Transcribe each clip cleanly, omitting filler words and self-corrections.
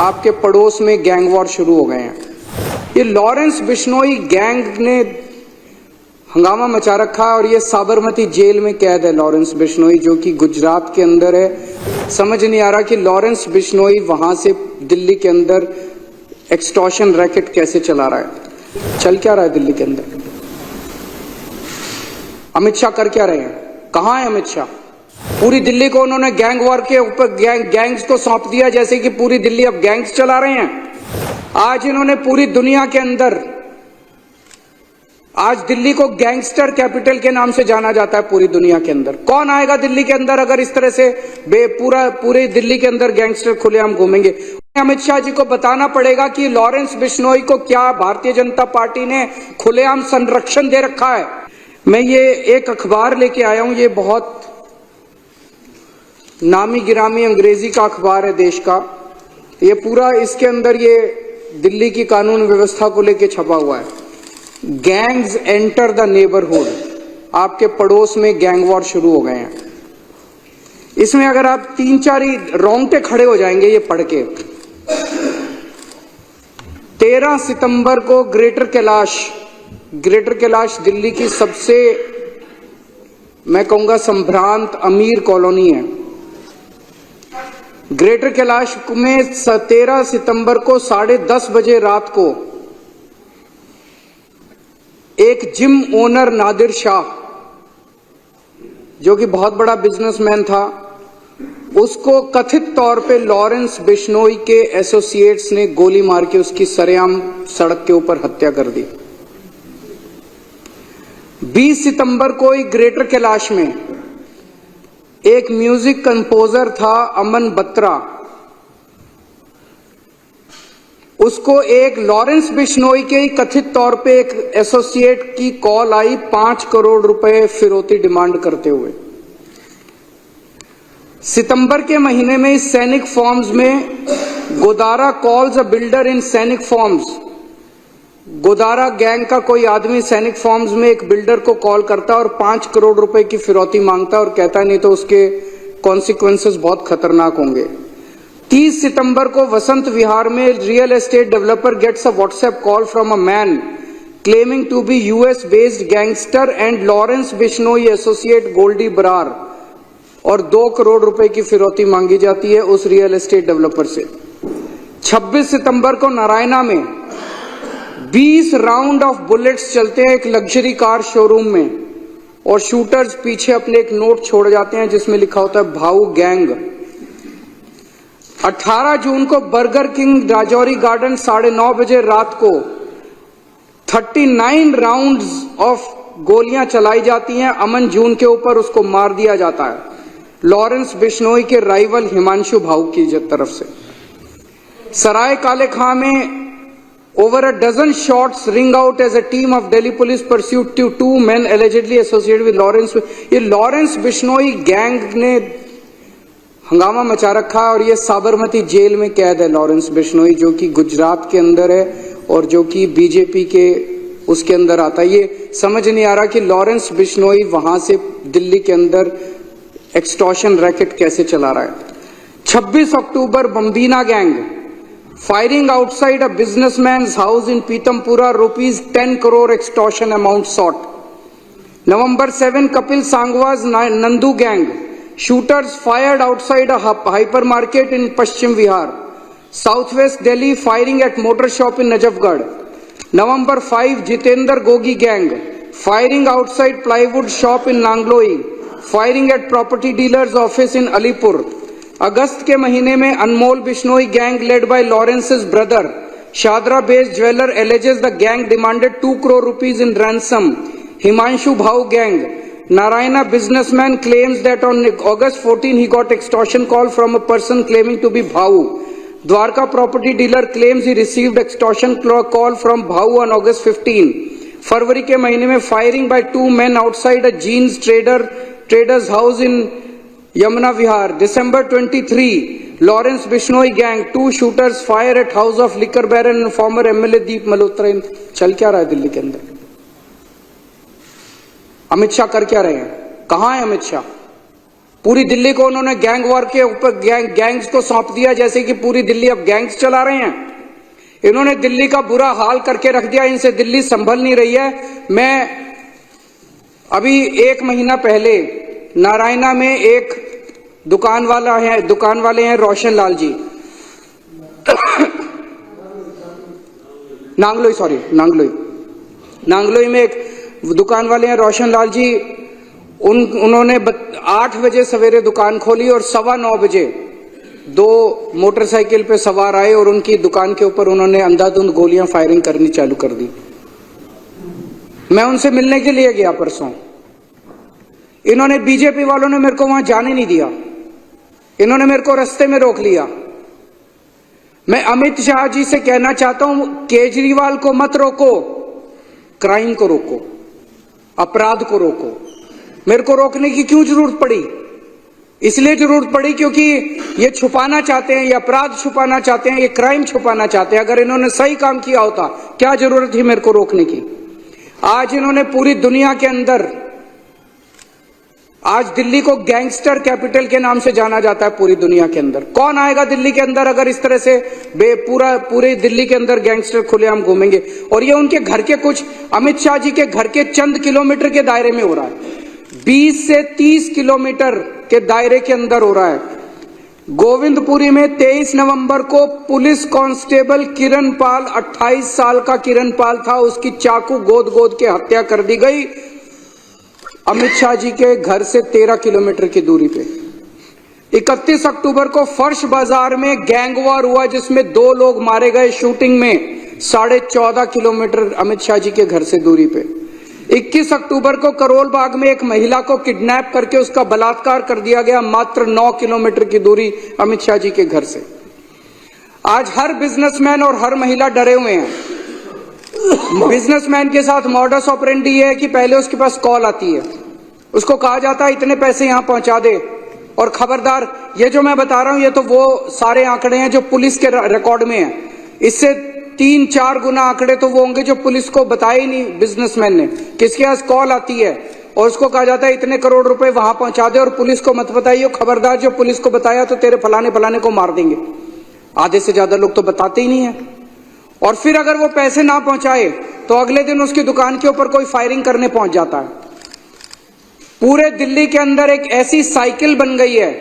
आपके पड़ोस में गैंग वॉर शुरू हो गए हैं। ये लॉरेंस बिश्नोई गैंग ने हंगामा मचा रखा है और ये साबरमती जेल में कैद है लॉरेंस बिश्नोई, जो कि गुजरात के अंदर है। समझ नहीं आ रहा कि लॉरेंस बिश्नोई वहां से दिल्ली के अंदर एक्सटॉर्शन रैकेट कैसे चला रहा है, चल क्या रहा है दिल्ली के अंदर। अमित शाह कर क्या रहे हैं, कहां है अमित शाह? पूरी दिल्ली को उन्होंने गैंग वॉर के ऊपर गैंग्स को सौंप दिया, जैसे कि पूरी दिल्ली अब गैंग्स चला रहे हैं। आज इन्होंने पूरी दुनिया के अंदर, आज दिल्ली को गैंगस्टर कैपिटल के नाम से जाना जाता है पूरी दुनिया के अंदर। कौन आएगा दिल्ली के अंदर अगर इस तरह से पूरे दिल्ली के अंदर गैंगस्टर खुलेआम घूमेंगे? अमित शाह जी को बताना पड़ेगा कि लॉरेंस बिश्नोई को क्या भारतीय जनता पार्टी ने खुलेआम संरक्षण दे रखा है। मैं ये एक अखबार लेके आया हूं, ये बहुत नामी गिरामी अंग्रेजी का अखबार है देश का। ये पूरा इसके अंदर ये दिल्ली की कानून व्यवस्था को लेके छपा हुआ है। गैंग्स एंटर द नेबरहुड, आपके पड़ोस में गैंग वॉर शुरू हो गए हैं। इसमें अगर आप 3-4 ही रोंगटे खड़े हो जाएंगे ये पढ़ के। 13 सितंबर को ग्रेटर कैलाश दिल्ली की सबसे, मैं कहूंगा, संभ्रांत अमीर कॉलोनी है। ग्रेटर कैलाश में 13 सितंबर को 10:30 बजे रात को एक जिम ओनर नादिर शाह, जो कि बहुत बड़ा बिजनेसमैन था, उसको कथित तौर पे लॉरेंस बिश्नोई के एसोसिएट्स ने गोली मार के उसकी सरेआम सड़क के ऊपर हत्या कर दी। 20 सितंबर को ही ग्रेटर कैलाश में एक म्यूजिक कंपोजर था अमन बत्रा, उसको एक लॉरेंस बिश्नोई के ही कथित तौर पे एक एसोसिएट की कॉल आई 5 करोड़ रुपए फिरौती डिमांड करते हुए। सितंबर के महीने में इस सैनिक फॉर्म्स में गोदारा कॉल्स अ बिल्डर इन सैनिक फॉर्म्स, गोदारा गैंग का कोई आदमी सैनिक फॉर्म्स में एक बिल्डर को कॉल करता है और 5 करोड़ रुपए की फिरौती मांगता है और कहता है नहीं तो उसके कॉन्सिक्वेंसेस बहुत खतरनाक होंगे। 30 सितंबर को वसंत विहार में real estate developer gets a WhatsApp call from a man claiming to be US based gangster and Lawrence Bishnoi associate Goldy Brar, और 2 करोड़ रुपए की फिरौती मांगी जाती है उस रियल एस्टेट डेवलपर से। 26 सितंबर को नारायणा में 20 राउंड ऑफ बुलेट्स चलते हैं एक लग्जरी कार शोरूम में, और शूटर्स पीछे अपने एक नोट छोड़ जाते हैं जिसमें लिखा होता है भाऊ गैंग। 18 जून को बर्गर किंग राजौरी गार्डन 9:30 बजे रात को 39 राउंड्स ऑफ गोलियां चलाई जाती हैं अमन जून के ऊपर, उसको मार दिया जाता है लॉरेंस बिश्नोई के राइवल हिमांशु भाऊ की तरफ से। सराय काले खां में over a dozen shots ring out as a team of Delhi police pursued 2 men allegedly associated with Lawrence। ये लॉरेंस बिश्नोई गैंग ने हंगामा मचा रखा है और ये साबरमती जेल में कैद है लॉरेंस बिश्नोई, जो कि गुजरात के अंदर है और जो कि बीजेपी के उसके अंदर आता है। ये समझ नहीं आ रहा कि लॉरेंस बिश्नोई वहां से दिल्ली के अंदर एक्सटॉर्शन रैकेट कैसे चला रहा है। 26 अक्टूबर बम्बीना gang firing outside a businessman's house in Pitampura, rupees 10 crore extortion amount sought। November 7, Kapil Sangwa's Nandu gang, shooters fired outside a hypermarket in Paschim Vihar। Southwest Delhi, firing at motor shop in Najafgarh। November 5, Jitendra Gogi gang, firing outside plywood shop in Nangloi, firing at property dealer's office in Alipur। अगस्त के महीने में Anmol Bishnoi gang led by Lawrence's brother Shahdara based jeweller alleges the gang demanded 2 crore rupees in ransom। Himanshu Bhau gang, Narayana businessman claims that on August 14 he got extortion call from a person claiming to be Bhau। Dwarka property dealer claims he received extortion call from Bhau on August 15। फरवरी के महीने में firing bye 2 men outside a jeans trader's house in Yamuna Vihar। December 23, Lawrence Bishnoi gang, 2 shooters fire at house of liquor baron and former MLA Deep Malhotra। चल क्या रहा है दिल्ली के अंदर? अमित शाह कर क्या रहे हैं, कहां है अमित शाह? पूरी दिल्ली को उन्होंने गैंग वॉर के ऊपर गैंग्स को सौंप दिया, जैसे कि पूरी दिल्ली अब गैंग्स चला रहे हैं। इन्होंने दिल्ली का बुरा हाल करके रख दिया, इनसे दिल्ली संभल नहीं रही है। मैं अभी 1 महीना पहले नारायणा में एक दुकान वाले हैं रोशन लाल जी, नांगलोई में एक दुकान वाले हैं रोशन लाल जी। उन्होंने 8 बजे सवेरे दुकान खोली और 9:15 बजे 2 मोटरसाइकिल पे सवार आए और उनकी दुकान के ऊपर उन्होंने अंधाधुंध गोलियां फायरिंग करनी चालू कर दी। मैं उनसे मिलने के लिए गया परसों, इन्होंने बीजेपी वालों ने मेरे को वहां जाने नहीं दिया, इन्होंने मेरे को रास्ते में रोक लिया। मैं अमित शाह जी से कहना चाहता हूं, केजरीवाल को मत रोको, क्राइम को रोको, अपराध को रोको। मेरे को रोकने की क्यों जरूरत पड़ी? इसलिए जरूरत पड़ी क्योंकि ये छुपाना चाहते हैं, ये अपराध छुपाना चाहते हैं, ये क्राइम छुपाना चाहते हैं। अगर इन्होंने सही काम किया होता, क्या जरूरत थी मेरे को रोकने की? आज इन्होंने पूरी दुनिया के अंदर, आज दिल्ली को गैंगस्टर कैपिटल के नाम से जाना जाता है पूरी दुनिया के अंदर। कौन आएगा दिल्ली के अंदर अगर इस तरह से पूरे दिल्ली के अंदर गैंगस्टर खुलेआम घूमेंगे? और ये उनके घर के कुछ, अमित शाह जी के घर के चंद किलोमीटर के दायरे में हो रहा है, 20 से 30 किलोमीटर के दायरे के अंदर हो रहा है। गोविंदपुरी में 23 नवंबर को पुलिस कांस्टेबल किरण पाल, 28 साल का किरण पाल था, उसकी चाकू गोद के हत्या कर दी गई अमित शाह जी के घर से 13 किलोमीटर की दूरी पे। 31 अक्टूबर को फर्श बाजार में गैंग वॉर हुआ जिसमें 2 लोग मारे गए शूटिंग में, 14.5 किलोमीटर अमित शाह जी के घर से दूरी पे। 21 अक्टूबर को करोल बाग में एक महिला को किडनैप करके उसका बलात्कार कर दिया गया, मात्र 9 किलोमीटर की दूरी अमित शाह जी के घर से। आज हर बिजनेसमैन और हर महिला डरे हुए हैं। बिजनेसमैन के साथ मॉडस ऑपरेंडी है कि पहले उसके पास कॉल आती है, उसको कहा जाता है इतने पैसे यहां पहुंचा दे, और खबरदार, ये जो मैं बता रहा हूं ये तो वो सारे आंकड़े हैं जो पुलिस के रिकॉर्ड में है। इससे 3-4 गुना आंकड़े तो वो होंगे जो पुलिस को बताए ही नहीं बिजनेसमैन ने। किसके पास कॉल आती है और उसको कहा जाता है इतने करोड़ रुपए वहां पहुंचा दे और पुलिस को मत बताइए, खबरदार जो पुलिस को बताया तो तेरे फलाने को मार देंगे। आधे से ज्यादा लोग तो बताते ही नहीं है। और फिर अगर वो पैसे ना पहुंचाए तो अगले दिन उसकी दुकान के ऊपर कोई फायरिंग करने पहुंच जाता है। पूरे दिल्ली के अंदर एक ऐसी साइकिल बन गई है,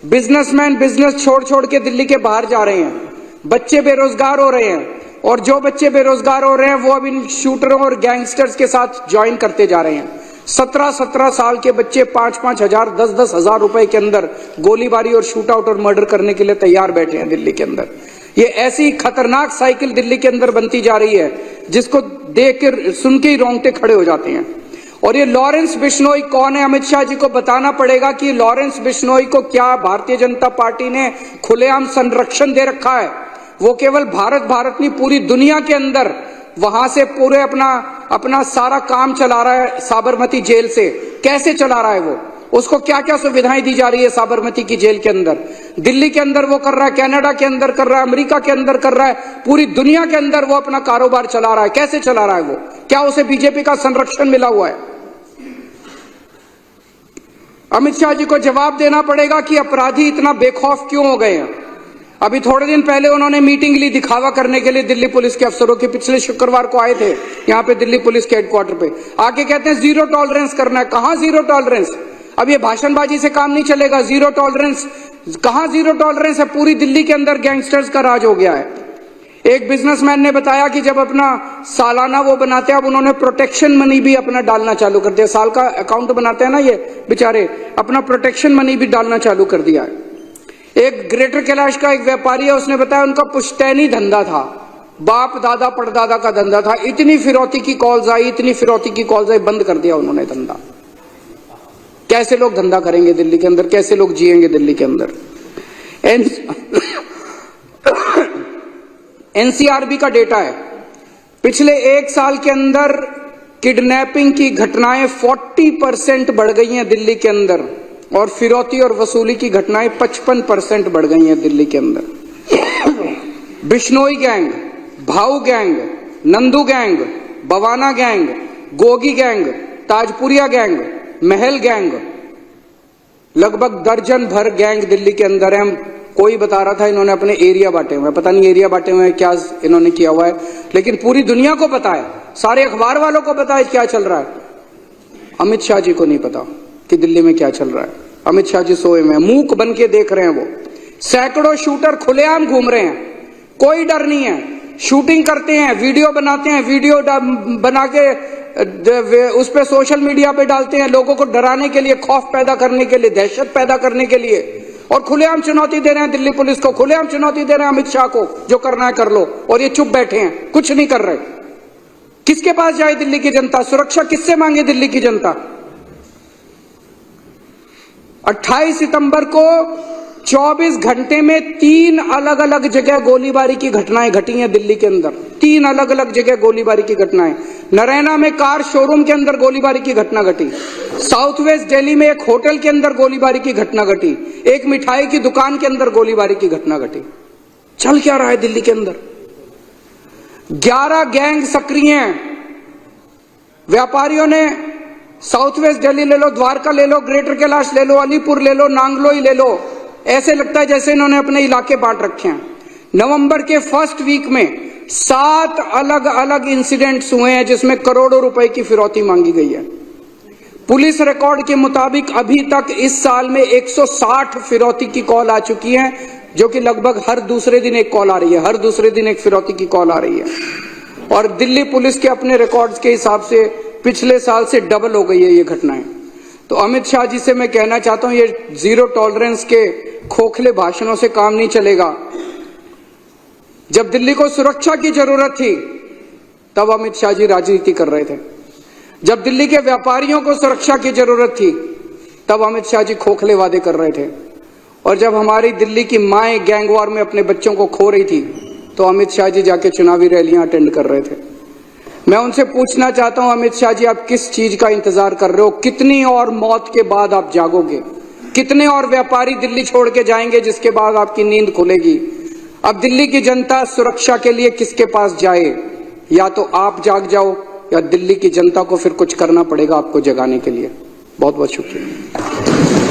बिजनेसमैन बिजनेस छोड़ के दिल्ली के बाहर जा रहे हैं, बच्चे बेरोजगार हो रहे हैं, और जो बच्चे बेरोजगार हो रहे हैं वो अब इन शूटरों और गैंगस्टर्स के साथ ज्वाइन करते जा रहे हैं। 17-17 साल के बच्चे 5-5 हजार 10-10 हजार रुपए के अंदर गोलीबारी और शूट आउट और मर्डर करने के लिए तैयार बैठे हैं दिल्ली के अंदर। ये ऐसी खतरनाक साइकिल दिल्ली के अंदर बनती जा रही है जिसको देख कर सुन के ही रोंगटे खड़े हो जाते हैं। और ये लॉरेंस बिश्नोई कौन है? अमित शाह जी को बताना पड़ेगा कि लॉरेंस बिश्नोई को क्या भारतीय जनता पार्टी ने खुलेआम संरक्षण दे रखा है। वो केवल भारत नहीं, पूरी दुनिया के अंदर वहां से पूरे अपना सारा काम चला रहा है साबरमती जेल से। कैसे चला रहा है वो? उसको क्या क्या सुविधाएं दी जा रही है साबरमती की जेल के अंदर? दिल्ली के अंदर वो कर रहा है, कनाडा के अंदर कर रहा है, अमेरिका के अंदर कर रहा है, पूरी दुनिया के अंदर वो अपना कारोबार चला रहा है। कैसे चला रहा है वो? क्या उसे बीजेपी का संरक्षण मिला हुआ है? अमित शाह जी को जवाब देना पड़ेगा कि अपराधी इतना बेखौफ क्यों हो गए हैं। अभी थोड़े दिन पहले उन्होंने मीटिंग ली दिखावा करने के लिए दिल्ली पुलिस के अफसरों की। पिछले शुक्रवार को आए थे यहाँ पे दिल्ली पुलिस के हेडक्वार्टर पे, आके कहते हैं 0 टॉलरेंस करना है। कहां 0 टॉलरेंस? अब ये भाषणबाजी से काम नहीं चलेगा। 0 टॉलरेंस कहां? 0 टॉलरेंस है? पूरी दिल्ली के अंदर गैंगस्टर्स का राज हो गया है। एक बिजनेसमैन ने बताया कि जब अपना सालाना वो बनाते हैं, अब उन्होंने प्रोटेक्शन मनी भी अपना डालना चालू कर दिया। साल का अकाउंट बनाते हैं ना ये बेचारे, अपना प्रोटेक्शन मनी भी डालना चालू कर दिया है। एक ग्रेटर कैलाश का एक व्यापारी है, उसने बताया उनका पुश्तैनी धंधा था, बाप दादा परदादा का धंधा था। इतनी फिरौती की कॉल्स आई, बंद कर दिया उन्होंने धंधा। कैसे लोग धंधा करेंगे दिल्ली के अंदर? कैसे लोग जिएंगे दिल्ली के अंदर? एनसीआरबी का डेटा है, पिछले 1 साल के अंदर किडनैपिंग की घटनाएं 40% बढ़ गई हैं दिल्ली के अंदर, और फिरौती और वसूली की घटनाएं 55% बढ़ गई हैं दिल्ली के अंदर। बिश्नोई गैंग, भाऊ gang, Nandu gang, Bawana gang, Gogi gang, Tajpuriya gang, महल गैंग, लगभग दर्जन भर गैंग दिल्ली के अंदर है। हम कोई बता रहा था इन्होंने अपने एरिया बांटे हुए हैं, पता नहीं एरिया बांटे हुए हैं क्या इन्होंने किया हुआ है, लेकिन पूरी दुनिया को पता है, सारे अखबार वालों को पता है क्या चल रहा है। अमित शाह जी को नहीं पता कि दिल्ली में क्या चल रहा है। अमित शाह जी सोए में मूक बन के देख रहे हैं। वो सैकड़ों शूटर खुलेआम घूम रहे हैं, कोई डर नहीं है, शूटिंग करते हैं, वीडियो बनाते हैं, वीडियो बना के उस पे सोशल मीडिया पे डालते हैं, लोगों को डराने के लिए, खौफ पैदा करने के लिए, दहशत पैदा करने के लिए, और खुलेआम चुनौती दे रहे हैं दिल्ली पुलिस को, खुलेआम चुनौती दे रहे हैं अमित शाह को, जो करना है कर लो, और ये चुप बैठे हैं, कुछ नहीं कर रहे। किसके पास जाए दिल्ली की जनता? सुरक्षा किससे मांगे दिल्ली की जनता? 28 सितंबर को 24 घंटे में 3 अलग अलग जगह गोलीबारी की घटनाएं घटी हैं दिल्ली के अंदर। 3 अलग अलग जगह गोलीबारी की घटनाएं। नरैना में कार शोरूम के अंदर गोलीबारी की घटना घटी, साउथ वेस्ट दिल्ली में एक होटल के अंदर गोलीबारी की घटना घटी, एक मिठाई की दुकान के अंदर गोलीबारी की घटना घटी। चल क्या रहा है दिल्ली के अंदर? 11 गैंग सक्रिय हैं। व्यापारियों ने साउथ वेस्ट दिल्ली ले लो, द्वारका ले लो, ग्रेटर कैलाश ले लो, अलीपुर ले लो, नांगलोई ले लो, ऐसे लगता है जैसे इन्होंने अपने इलाके बांट रखे हैं। नवंबर के फर्स्ट वीक में 7 अलग अलग इंसिडेंट्स हुए हैं जिसमें करोड़ों रुपए की फिरौती मांगी गई है। पुलिस रिकॉर्ड के मुताबिक अभी तक इस साल में 160 फिरौती की कॉल आ चुकी है, जो कि लगभग हर दूसरे दिन एक कॉल आ रही है, हर दूसरे दिन एक फिरौती की कॉल आ रही है। और दिल्ली पुलिस के अपने रिकॉर्ड्स के हिसाब से पिछले साल से डबल हो गई है ये घटनाएं। तो अमित शाह जी से मैं कहना चाहता हूं, ये जीरो टॉलरेंस के खोखले भाषणों से काम नहीं चलेगा। जब दिल्ली को सुरक्षा की जरूरत थी तब अमित शाह जी राजनीति कर रहे थे। जब दिल्ली के व्यापारियों को सुरक्षा की जरूरत थी तब अमित शाह जी खोखले वादे कर रहे थे। और जब हमारी दिल्ली की माएं गैंगवार में अपने बच्चों को खो रही थी तो अमित शाह जी जाके चुनावी रैलियां अटेंड कर रहे थे। मैं उनसे पूछना चाहता हूं, अमित शाह जी आप किस चीज का इंतजार कर रहे हो? कितनी और मौत के बाद आप जागोगे? कितने और व्यापारी दिल्ली छोड़ के जाएंगे जिसके बाद आपकी नींद खुलेगी? अब दिल्ली की जनता सुरक्षा के लिए किसके पास जाए? या तो आप जाग जाओ या दिल्ली की जनता को फिर कुछ करना पड़ेगा आपको जगाने के लिए। बहुत बहुत शुक्रिया।